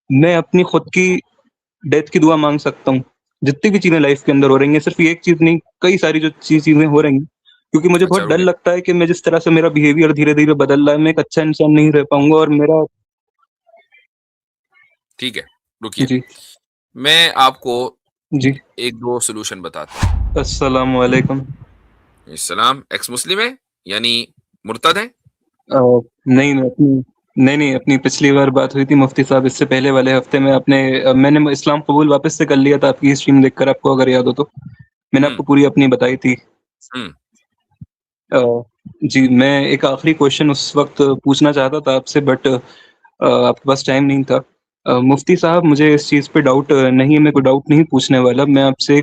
میں اپنی خود کی ڈیتھ کی دعا مانگ سکتا ہوں. جتنی بھی چیزیں لائف کے اندر ہو رہی ہیں، صرف یہ ایک چیز نہیں، کئی ساری جو چیزیں ہو رہی ہیں، کیونکہ مجھے اچھا بہت ڈر رکے، لگتا ہے کہ میں جس طرح سے میرا بیہیویئر دھیرے دھیرے بدل رہا ہے، میں ایک اچھا انسان نہیں رہ پاؤں گا. اور میرا ٹھیک ہے رکیے، جی میں آپ کو جی ایک دو سولوشن بتاتا ہوں. السلام علیکم. السلام. ایکس مسلم ہے یعنی مرتد ہے؟ نہیں نہیں، اپنی پچھلی بار بات ہوئی تھی مفتی صاحب، اس سے پہلے والے ہفتے میں نے اسلام قبول واپس سے کر لیا تھا. آپ کی اسٹریم دیکھ کر، آپ کو اگر یاد ہو تو میں نے آپ ہوں کو پوری اپنی بتائی تھی. ہوں جی، میں ایک آخری کوشچن اس وقت پوچھنا چاہتا تھا آپ سے، بٹ آپ کے پاس ٹائم نہیں تھا. مفتی صاحب، مجھے اس چیز پہ ڈاؤٹ نہیں ہے، میں کوئی ڈاؤٹ نہیں پوچھنے والا. میں آپ سے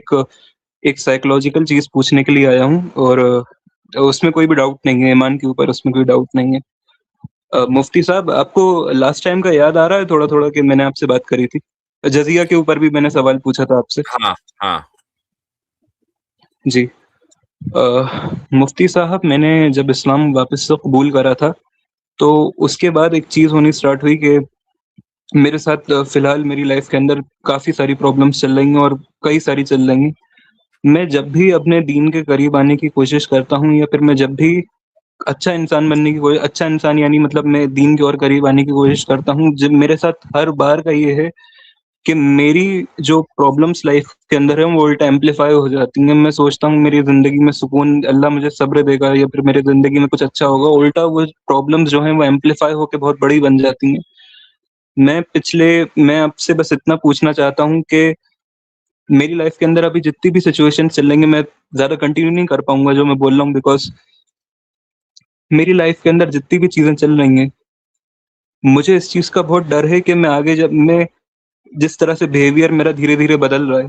ایک سائیکولوجیکل چیز پوچھنے کے لیے آیا ہوں، اور اس میں کوئی بھی ڈاؤٹ نہیں ہے، ایمان کے اوپر اس میں کوئی ڈاؤٹ نہیں ہے. مفتی صاحب، آپ کو لاسٹ ٹائم کا یاد آ رہا ہے تھوڑا تھوڑا کہ میں نے آپ سے بات کری تھی؟ جزیہ کے اوپر بھی میں نے سوال پوچھا تھا آپ سے. ہاں ہاں جی. مفتی صاحب، میں نے جب اسلام واپس سے قبول کرا تھا، تو اس کے بعد ایک چیز ہونی سٹارٹ ہوئی کہ میرے ساتھ فی الحال میری لائف کے اندر کافی ساری پرابلمس چل رہی ہیں، اور کئی ساری چل رہی ہیں. میں جب بھی اپنے دین کے قریب آنے کی کوشش کرتا ہوں، یا پھر میں جب بھی اچھا انسان بننے کی کوشش، اچھا انسان یعنی مطلب میں دین کے اور قریب آنے کی کوشش کرتا ہوں، جب میرے ساتھ ہر بار کا یہ ہے کہ میری جو پرابلمس لائف کے اندر ہیں وہ الٹا ایمپلیفائی ہو جاتی ہیں. میں سوچتا ہوں میری زندگی میں سکون، اللہ مجھے صبر دے گا، یا پھر میری زندگی میں کچھ اچھا ہوگا، الٹا وہ پرابلمس جو ہیں وہ ایمپلیفائی ہو کے بہت بڑی بن جاتی ہیں. میں آپ سے بس اتنا پوچھنا چاہتا ہوں کہ میری لائف کے اندر ابھی جتنی بھی سچویشن چل رہی ہیں، میں زیادہ کنٹینیو نہیں کر پاؤں گا جو میں بول رہا ہوں، بیکاز میری لائف کے اندر جتنی بھی چیزیں چل رہی ہیں، مجھے اس چیز کا بہت ڈر ہے کہ میں آگے جب میں جس طرح سے بیہیویئر میرا دھیرے دھیرے بدل رہا ہے،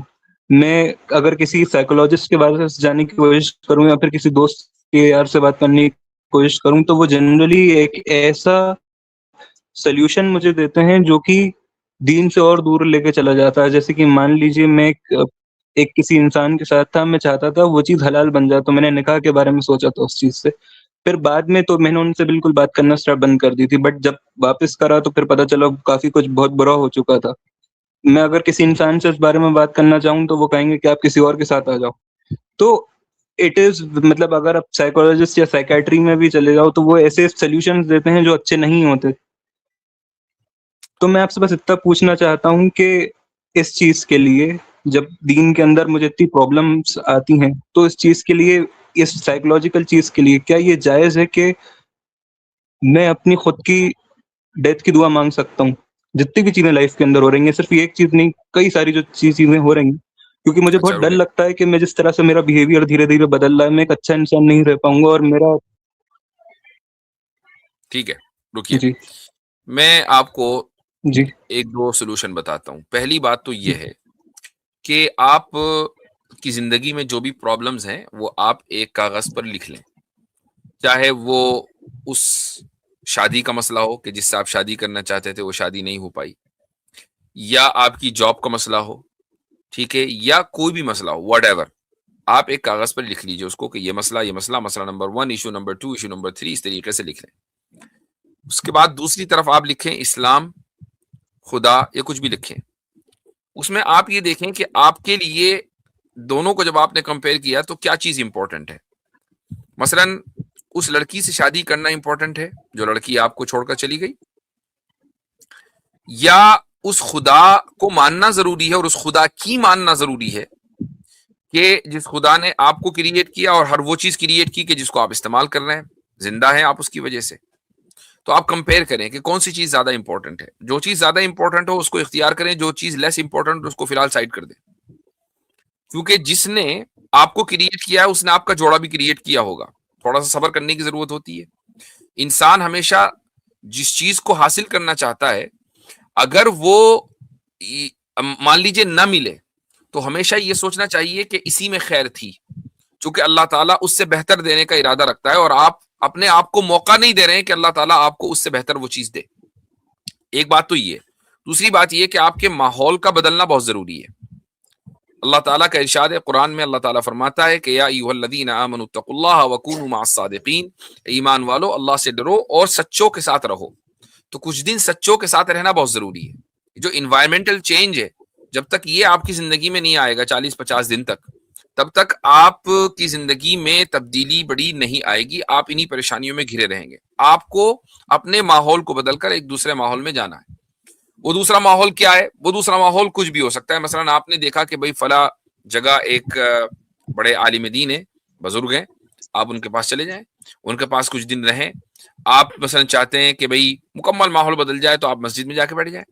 میں اگر کسی سائیکولوجسٹ کے بارے میں جانے کی کوشش کروں، یا پھر کسی دوست کے یار سے بات کرنے کی کوشش کروں، تو وہ جنرلی ایک ایسا سلیوشن مجھے دیتے ہیں جو کہ دین سے اور دور لے کے چلا جاتا ہے. جیسے کہ مان لیجئے میں ایک کسی انسان کے ساتھ تھا، میں چاہتا تھا وہ چیز حلال بن جائے، تو میں نے نکاح کے بارے میں سوچا تھا اس چیز سے. پھر بعد میں تو میں نے ان سے بالکل بات کرنا سٹارٹ بند کر دی تھی، بٹ جب واپس کرا تو پھر پتہ چلا کافی کچھ بہت برا ہو چکا تھا. میں اگر کسی انسان سے اس بارے میں بات کرنا چاہوں تو وہ کہیں گے کہ آپ کسی اور کے ساتھ آ جاؤ. تو اٹ از مطلب اگر آپ سائیکولوجسٹ یا سائیکیٹری میں بھی چلے جاؤ تو وہ ایسے سلیوشنز دیتے ہیں جو اچھے نہیں ہوتے. تو میں آپ سے بس اتنا پوچھنا چاہتا ہوں کہ اس چیز کے لیے جب دین کے اندر مجھے اتنی پرابلمس آتی ہیں، تو اس چیز کے لیے، اس سائیکولوجیکل چیز کے لیے کیا یہ جائز ہے کہ میں اپنی خود کی ڈیتھ کی دعا مانگ سکتا ہوں؟ جتنی بھی چیزیں لائف کے اندر ہو رہی ہیں، صرف یہ ایک چیز نہیں، کئی ساری جو چیزیں ہو رہی ہیں، کیونکہ مجھے اچھا بہت ڈر رکے، لگتا ہے کہ میں جس طرح سے میرا بیہیویئر دھیرے دھیرے بدل رہا ہے، میں ایک اچھا انسان نہیں رہ پاؤں گا. اور میرا ٹھیک ہے رکیے، جی میں آپ کو جی ایک دو سولوشن بتاتا ہوں. پہلی بات تو یہ ہے کہ آپ کی زندگی میں جو بھی پرابلمز ہیں وہ آپ ایک کاغذ پر لکھ لیں. چاہے وہ اس شادی کا مسئلہ ہو کہ جس سے آپ شادی کرنا چاہتے تھے وہ شادی نہیں ہو پائی، یا آپ کی جاب کا مسئلہ ہو، ٹھیک ہے، یا کوئی بھی مسئلہ ہو، واٹ ایور، آپ ایک کاغذ پر لکھ لیجیے اس کو کہ یہ مسئلہ مسئلہ number 1، issue number 2، issue number 3، اس طریقے سے لکھ لیں. اس کے بعد دوسری طرف آپ لکھیں اسلام، خدا، یا کچھ بھی لکھیں. اس میں آپ یہ دیکھیں کہ آپ کے لیے دونوں کو جب آپ نے کمپیئر کیا تو کیا چیز امپورٹنٹ ہے. مثلا اس لڑکی سے شادی کرنا امپورٹنٹ ہے جو لڑکی آپ کو چھوڑ کر چلی گئی، یا اس خدا کو ماننا ضروری ہے اور اس خدا کی ماننا ضروری ہے کہ جس خدا نے آپ کو کریٹ کیا اور ہر وہ چیز کریٹ کی کہ جس کو آپ استعمال کر رہے ہیں، زندہ ہیں آپ اس کی وجہ سے. تو آپ کمپیئر کریں کہ کون سی چیز زیادہ امپورٹنٹ ہے. جو چیز زیادہ امپورٹنٹ ہو اس کو اختیار کریں، جو چیز لیس امپورٹنٹ اس کو فی الحال سائڈ کر دیں. کیونکہ جس نے آپ کو کریٹ کیا ہے اس نے آپ کا جوڑا بھی کریٹ کیا ہوگا. تھوڑا سا صبر کرنے کی ضرورت ہوتی ہے. انسان ہمیشہ جس چیز کو حاصل کرنا چاہتا ہے، اگر وہ مان لیجیے نہ ملے تو ہمیشہ یہ سوچنا چاہیے کہ اسی میں خیر تھی، چونکہ اللہ تعالیٰ اس سے بہتر دینے کا ارادہ رکھتا ہے اور آپ اپنے آپ کو موقع نہیں دے رہے ہیں کہ اللہ تعالیٰ آپ کو اس سے بہتر وہ چیز دے. ایک بات تو یہ. دوسری بات یہ کہ آپ کے ماحول کا بدلنا بہت ضروری ہے. اللہ تعالیٰ کا ارشاد ہے قرآن میں، اللہ تعالیٰ فرماتا ہے کہ یا ایھا الذین آمنوا اتقوا اللہ وکونوا مع الصادقین، ایمان والو اللہ سے ڈرو اور سچوں کے ساتھ رہو. تو کچھ دن سچوں کے ساتھ رہنا بہت ضروری ہے. جو انوائرمنٹل چینج ہے، جب تک یہ آپ کی زندگی میں نہیں آئے گا 40-50 دن تک، تب تک آپ کی زندگی میں تبدیلی بڑی نہیں آئے گی. آپ انہی پریشانیوں میں گھرے رہیں گے. آپ کو اپنے ماحول کو بدل کر ایک دوسرے ماحول میں جانا ہے. وہ دوسرا ماحول کیا ہے؟ وہ دوسرا ماحول کچھ بھی ہو سکتا ہے. مثلا آپ نے دیکھا کہ بھائی فلاں جگہ ایک بڑے عالم دین ہیں، بزرگ ہیں، آپ ان کے پاس چلے جائیں، ان کے پاس کچھ دن رہیں. آپ مثلا چاہتے ہیں کہ بھائی مکمل ماحول بدل جائے تو آپ مسجد میں جا کے بیٹھ جائیں،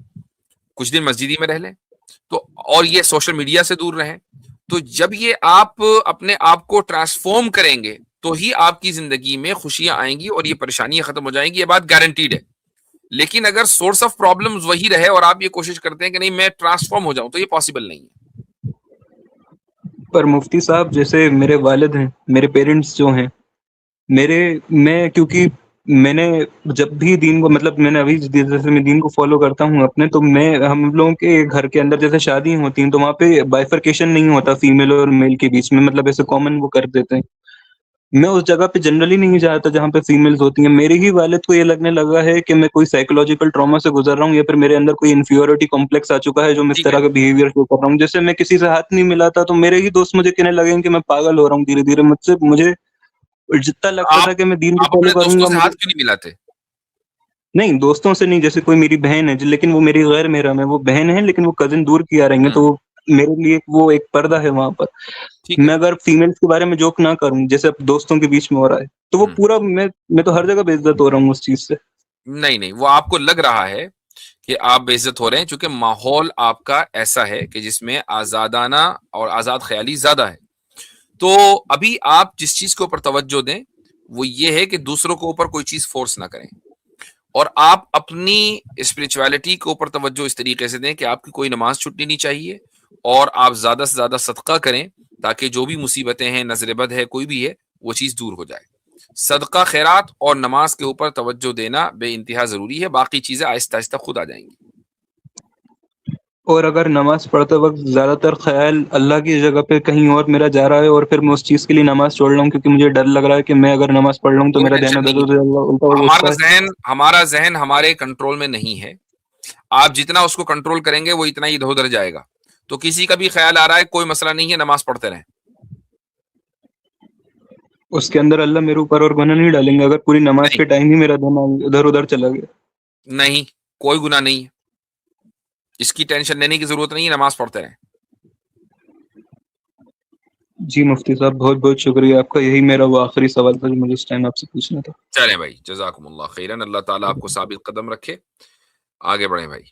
کچھ دن مسجد ہی میں رہ لیں. تو اور یہ سوشل میڈیا سے دور رہیں. تو جب یہ آپ اپنے آپ کو ٹرانسفارم کریں گے تو ہی آپ کی زندگی میں خوشیاں آئیں گی اور یہ پریشانیاں ختم ہو جائیں گی. یہ بات گارنٹیڈ ہے. لیکن اگر سورس آف پرابلمز وہی رہے اور آپ یہ کوشش کرتے ہیں کہ نہیں میں ٹرانسفارم ہو جاؤں، تو یہ پاسبل نہیں ہے. پر مفتی صاحب جیسے میرے والد ہیں، میرے پیرنٹس جو ہیں، میں کیونکہ میں نے جب بھی دین کو مطلب میں نے ابھی جیسے میں دین کو فالو کرتا ہوں اپنے، تو ہم لوگوں کے گھر کے اندر جیسے شادی ہوتی ہیں تو وہاں پہ بائفرکیشن نہیں ہوتا فیمیل اور میل کے بیچ میں، مطلب ایسے کامن وہ کر دیتے ہیں. میں اس جگہ پہ جنرلی نہیں جاتا جہاں پہ فیمیلز ہوتی ہیں. میرے ہی والد کو یہ لگنے لگا ہے کہ میں کوئی سائیکولوجیکل ٹراما سے گزر رہا ہوں یا پھر میرے اندر کوئی انفیریٹی کمپلیکس آ چکا ہے جو میں اس ٹھیک ہے. طرح کا بیہیویئر شو کر رہا ہوں. جیسے میں کسی سے ہاتھ نہیں ملاتا تو میرے ہی دوست مجھے کہنے لگے کہ میں پاگل ہو رہا ہوں دھیرے دھیرے. مجھے جتنا لگتا آپ تھا کہ میں دین کو آپ فالو اپنے کروں دوستوں گا، سے مجھے ہاتھ کیوں نہیں ملاتے؟ نہیں دوستوں سے نہیں. جیسے کوئی میری بہن ہے لیکن وہ میری غیر محرم ہے، وہ بہن ہے لیکن وہ کزن دور کی آ رہی ہیں، تو وہ میرے لیے وہ ایک پردہ ہے وہاں پر. ٹھیک ہے. میں اگر فیمیلز کے بارے میں جوک نہ کروں جیسے اب دوستوں کے بیچ میں ہو رہا ہے تو وہ پورا میں تو ہر جگہ بے عزت ہو رہا ہوں اس چیز سے. نہیں، وہ آپ کو لگ رہا ہے کہ آپ بے عزت ہو رہے ہیں چونکہ ماحول آپ کا ایسا ہے کہ جس میں آزادانہ اور آزاد خیالی زیادہ ہے. تو ابھی آپ جس چیز کے اوپر توجہ دیں وہ یہ ہے کہ دوسروں کے اوپر کوئی چیز فورس نہ کریں، اور آپ اپنی اسپرچویلٹی کے اوپر توجہ اس طریقے سے دیں کہ آپ کی کوئی نماز چھٹنی نہیں چاہیے، اور آپ زیادہ سے زیادہ صدقہ کریں تاکہ جو بھی مصیبتیں ہیں، نظر بد ہے، کوئی بھی ہے، وہ چیز دور ہو جائے. صدقہ خیرات اور نماز کے اوپر توجہ دینا بے انتہا ضروری ہے. باقی چیزیں آہستہ آہستہ خود آ جائیں گی. اور اگر نماز پڑھتے وقت زیادہ تر خیال اللہ کی جگہ پہ کہیں اور میرا جا رہا ہے اور پھر میں اس چیز کے لیے نماز چھوڑ رہا ہوں کیونکہ مجھے ڈر لگ رہا ہے کہ میں اگر نماز پڑھ لوں تو کوئی میرا دھیان ٹینشن ادھر نہیں ہے. ادھر الٹا ہو سکتا ہے. ہمارا ذہن ہمارے کنٹرول میں نہیں ہے. آپ جتنا اس کو کنٹرول کریں گے وہ اتنا ہی ادھر ادھر جائے گا. تو کسی کا بھی خیال آ رہا ہے کوئی مسئلہ نہیں ہے، نماز پڑھتے رہیں. اس کے اندر اللہ میرے اوپر اور گناہ نہیں ڈالیں گے اگر پوری نماز نہیں کے ٹائم ہی میرا دھیان ادھر ادھر چلا گیا؟ نہیں، کوئی گناہ نہیں ہے. اس کی ٹینشن لینے کی ضرورت نہیں ہے، نماز پڑھتے رہیں. جی مفتی صاحب بہت بہت شکریہ آپ کا. یہی میرا وہ آخری سوال تھا جو مجھے اس ٹائم آپ سے پوچھنا تھا. چلیں بھائی، جزاکم اللہ خیرن. اللہ تعالیٰ آپ کو ثابت قدم رکھے. آگے بڑھیں بھائی.